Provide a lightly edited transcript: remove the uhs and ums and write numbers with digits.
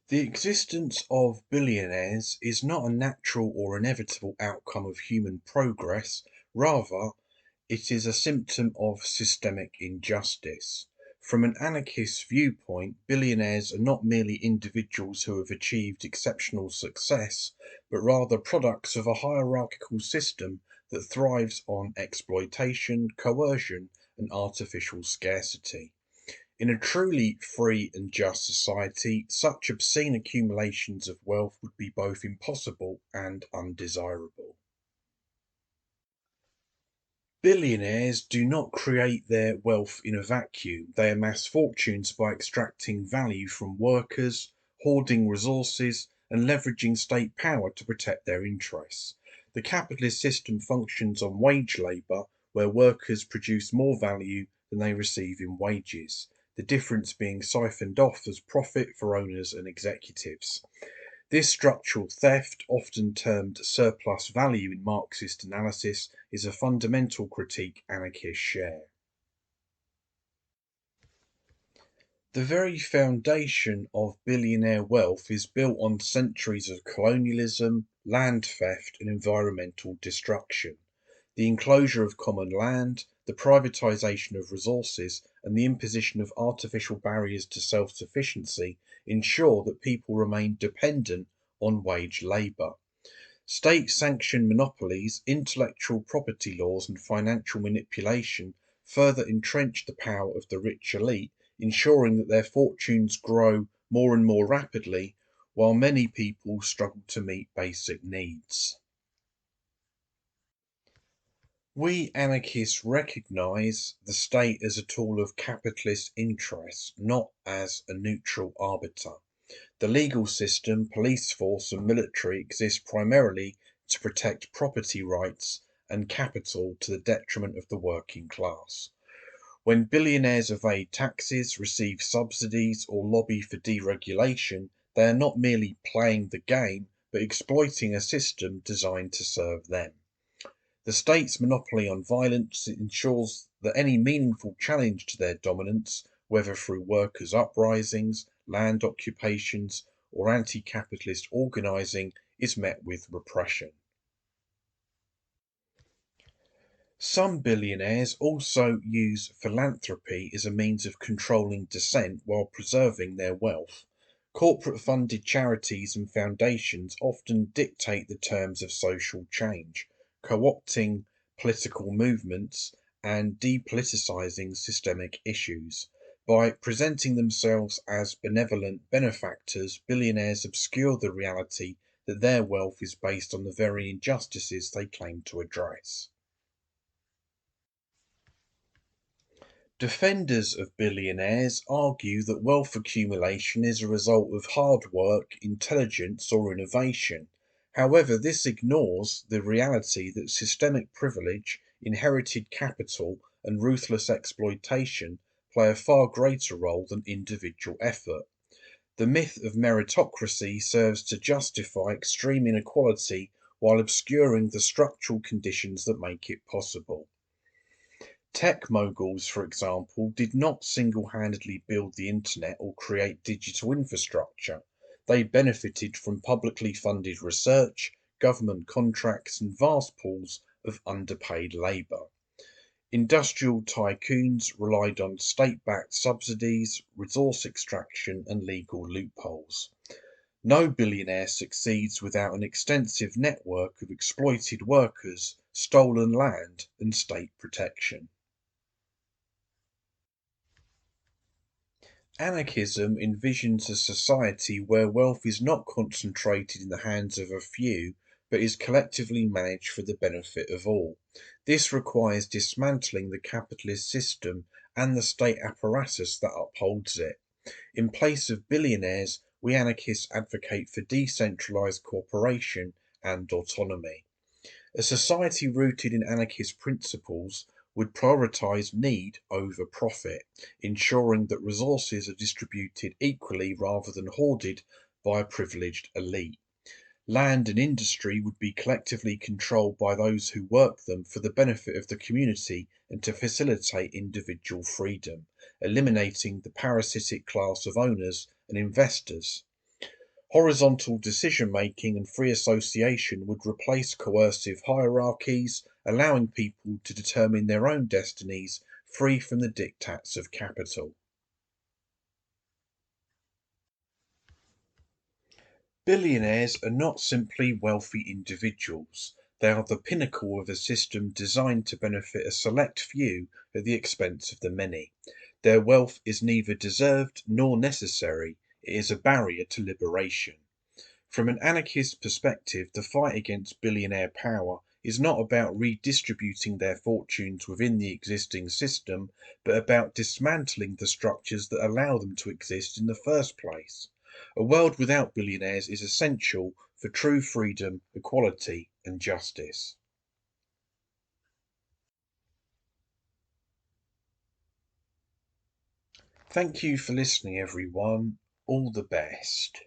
The existence of billionaires is not a natural or inevitable outcome of human progress, rather, it is a symptom of systemic injustice. From an anarchist viewpoint, billionaires are not merely individuals who have achieved exceptional success, but rather products of a hierarchical system that thrives on exploitation, coercion, and artificial scarcity. In a truly free and just society, such obscene accumulations of wealth would be both impossible and undesirable. Billionaires do not create their wealth in a vacuum. They amass fortunes by extracting value from workers, hoarding resources, and leveraging state power to protect their interests. The capitalist system functions on wage labour, where workers produce more value than they receive in wages, the difference being siphoned off as profit for owners and executives. This structural theft, often termed surplus value in Marxist analysis, is a fundamental critique anarchists share. The very foundation of billionaire wealth is built on centuries of colonialism, land theft, and environmental destruction. The enclosure of common land, the privatisation of resources, and the imposition of artificial barriers to self sufficiency ensure that people remain dependent on wage labour. State sanctioned monopolies, intellectual property laws, and financial manipulation further entrench the power of the rich elite, ensuring that their fortunes grow more and more rapidly, while many people struggle to meet basic needs. We anarchists recognise the state as a tool of capitalist interests, not as a neutral arbiter. The legal system, police force, and military exist primarily to protect property rights and capital to the detriment of the working class. When billionaires evade taxes, receive subsidies, or lobby for deregulation, they are not merely playing the game, but exploiting a system designed to serve them. The state's monopoly on violence ensures that any meaningful challenge to their dominance, whether through workers' uprisings, land occupations, or anti capitalist organising, is met with repression. Some billionaires also use philanthropy as a means of controlling dissent while preserving their wealth. Corporate funded charities and foundations often dictate the terms of social change, co opting political movements and depoliticising systemic issues. By presenting themselves as benevolent benefactors, billionaires obscure the reality that their wealth is based on the very injustices they claim to address. Defenders of billionaires argue that wealth accumulation is a result of hard work, intelligence, or innovation. However, this ignores the reality that systemic privilege, inherited capital, and ruthless exploitation play a far greater role than individual effort. The myth of meritocracy serves to justify extreme inequality while obscuring the structural conditions that make it possible. Tech moguls, for example, did not single handedly build the internet or create digital infrastructure. They benefited from publicly funded research, government contracts, and vast pools of underpaid labour. Industrial tycoons relied on state backed subsidies, resource extraction, and legal loopholes. No billionaire succeeds without an extensive network of exploited workers, stolen land, and state protection. Anarchism envisions a society where wealth is not concentrated in the hands of a few, but is collectively managed for the benefit of all. This requires dismantling the capitalist system and the state apparatus that upholds it. In place of billionaires, we anarchists advocate for decentralized cooperation and autonomy. A society rooted in anarchist principles would prioritize need over profit, ensuring that resources are distributed equally rather than hoarded by a privileged elite. Land and industry would be collectively controlled by those who work them for the benefit of the community and to facilitate individual freedom, eliminating the parasitic class of owners and investors. Horizontal decision-making and free association would replace coercive hierarchies, allowing people to determine their own destinies free from the diktats of capital. Billionaires are not simply wealthy individuals. They are the pinnacle of a system designed to benefit a select few at the expense of the many. Their wealth is neither deserved nor necessary, it is a barrier to liberation. From an anarchist perspective, the fight against billionaire power is not about redistributing their fortunes within the existing system, but about dismantling the structures that allow them to exist in the first place. A world without billionaires is essential for true freedom, equality, and justice. Thank you for listening, everyone. All the best.